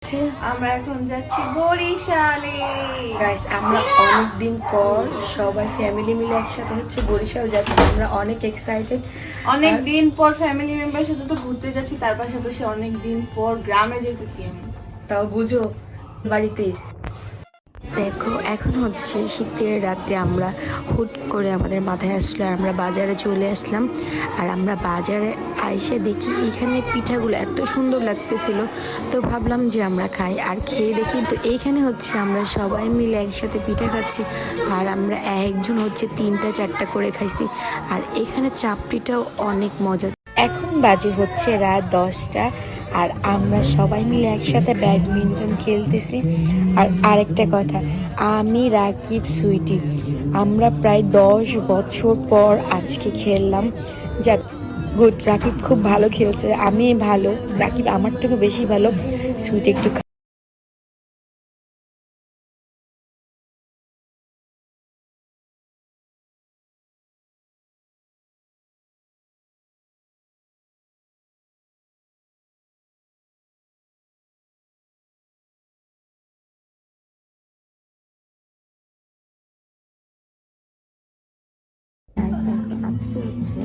আমরা এখন যাচ্ছি বরিশালে। গাইস, আমরা অনেক দিন পর সবাই ফ্যামিলি মিলে একসাথে হচ্ছে বরিশাল যাচ্ছি। আমরা অনেক এক্সাইটেড। অনেক দিন পর ফ্যামিলি মেম্বার সাথে তো ঘুরতে যাচ্ছি, তার পাশাপাশি অনেক দিন পর গ্রামে যেতেছি আমি। তাও বুঝো, বাড়িতে দেখো এখন হচ্ছে শীতের রাতে আমরা হুট করে আমাদের মাথায় আসলো আর আমরা বাজারে চলে আসলাম। আর আমরা বাজারে আইসে দেখি এখানে পিঠাগুলো এত সুন্দর লাগতেছিল, তো ভাবলাম যে আমরা খাই। আর খেয়ে দেখি তো এইখানে হচ্ছে আমরা সবাই মিলে একসাথে পিঠা খাচ্ছি। আর আমরা একজন হচ্ছে 3টা-4টা করে খাইছি। আর এখানে চাপড়িটাও অনেক মজা। এখন বাজে হচ্ছে রাত 10টা আর আমরা সবাই মিলে একসাথে ব্যাডমিন্টন খেলতেছি। আর আরেকটা কথা, আমি রাকিব সুইটি আমরা প্রায় 10 বছর পর আজকে খেললাম। যাক গুড, রাকিব খুব ভালো খেলছে, আমি ভালো, রাকিব আমার থেকে বেশি ভালো। সুইটি একটু আজকে হচ্ছে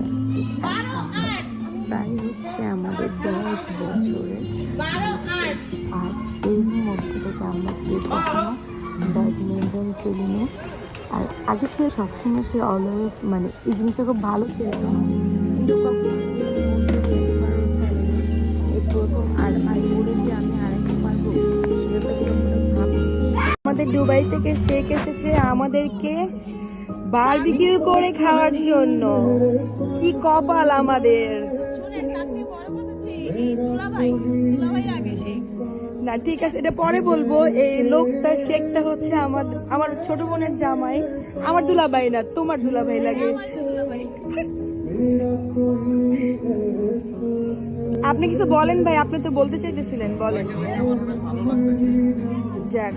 প্রায় হচ্ছে আমাদের 10 বছরে। আর এর মধ্যে থেকে আমরা কেউ কখনো ব্যাডমিন্টন খেলি না। আর আগে থেকে সবসময় সে অলওয়েজ মানে এই জিনিসটা খুব ভালো খেলতো, কিন্তু কখনো এই প্রথম। আর আমি বলেছি আমি আরেকটু পারবো, সেটা ভাবি। আমাদের দুবাই থেকে শেখ এসেছে আমাদেরকে বারবিকিউ করে খাওয়ার জন্য। কি কপাল আমাদের। না ঠিক আছে, এটা পরে বলবো। এই লোকটা শেখটা হচ্ছে আমার ছোট বোনের জামাই। আমার দুলাভাই না, তোমার দুলাভাই লাগে। আপনি কিছু বলেন ভাই, আপনি তো বলতে চাইতেছিলেন, বলেন। যাক,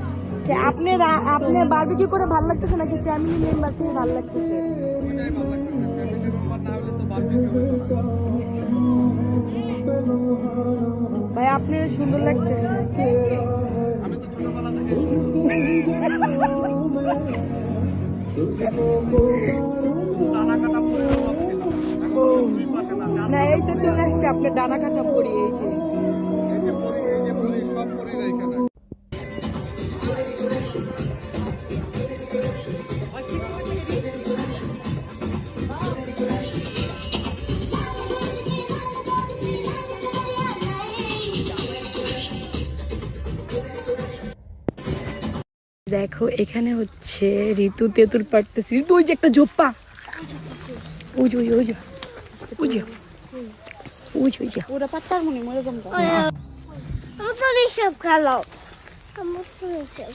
আপনার বারবিকিউ করে ভালো লাগতেছে নাকি ফ্যামিলি মেম্বার থেকে ভালো লাগতেছে? ভাই আপনার সুন্দর লাগতেছে। না এই তো চলে আসছে আপনার ডানা কাটা পড়ি। এই যে দেখো এখানে হচ্ছে ঋতু তেঁতুল পাড়তেছি। ঋতু ওই যে একটা ঝোপ্পা, ওই যে ওই যে ওই যে ওই যে ওই যে ওরা পাত্তার মনে মরে যাম। আমার তো এসব খেলাও, আমার তো এসব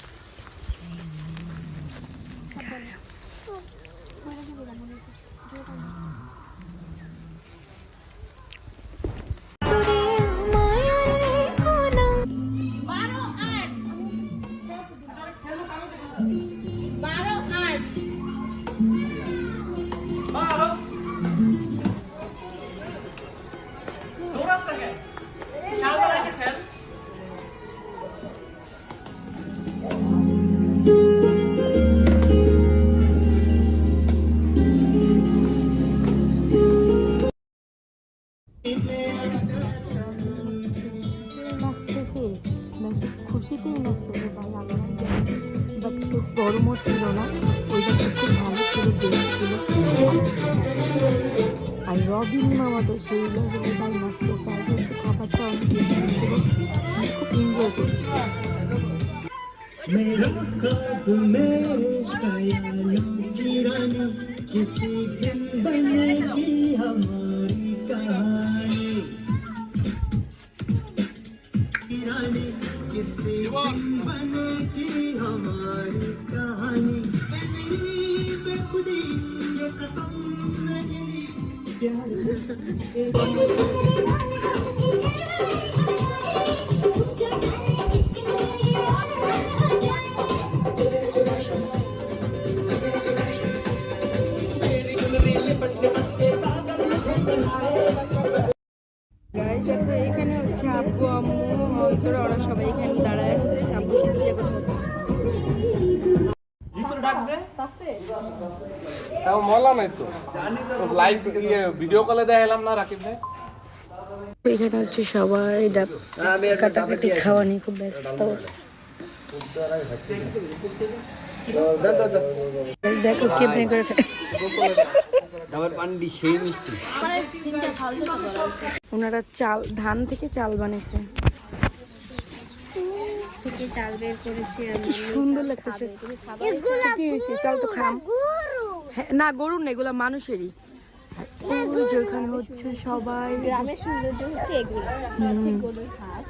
খুশিতেই নাচতেছে ভাই। আমরা বাট খুব গরমও ছিল না, ওইটা খুব ভালো ছিল, দেখছিল। আর রবিন মামা তো সেই লেভেলে ভাই নাচতেছে। আর কিন্তু খাবারটা অনেক বেশি ছিল, খুব এনজয় করছি। এখানে হচ্ছে আব্বু আম্মু অন্তরা, ওরা সবাই এখানে দাঁড়ায় মলা নাই তো লাইভ ভিডিও কলে দেখালাম না রাকিব ভাই। তো এখানে হচ্ছে সবাই ডাব কাটাকাটি খাওয়া নিয়ে খুব ব্যস্ত। দেখো কেমনে করে ওনারা চাল ধান থেকে চাল বানিয়েছে, কি সুন্দর লাগতেছে। কি হয়েছে? চাল তো খাম না, গরুর না, এগুলা মানুষেরই। ওই যে ওখানে হচ্ছে সবাই গ্রামের সৌন্দর্য হচ্ছে এগুলো, গরুর হাঁস।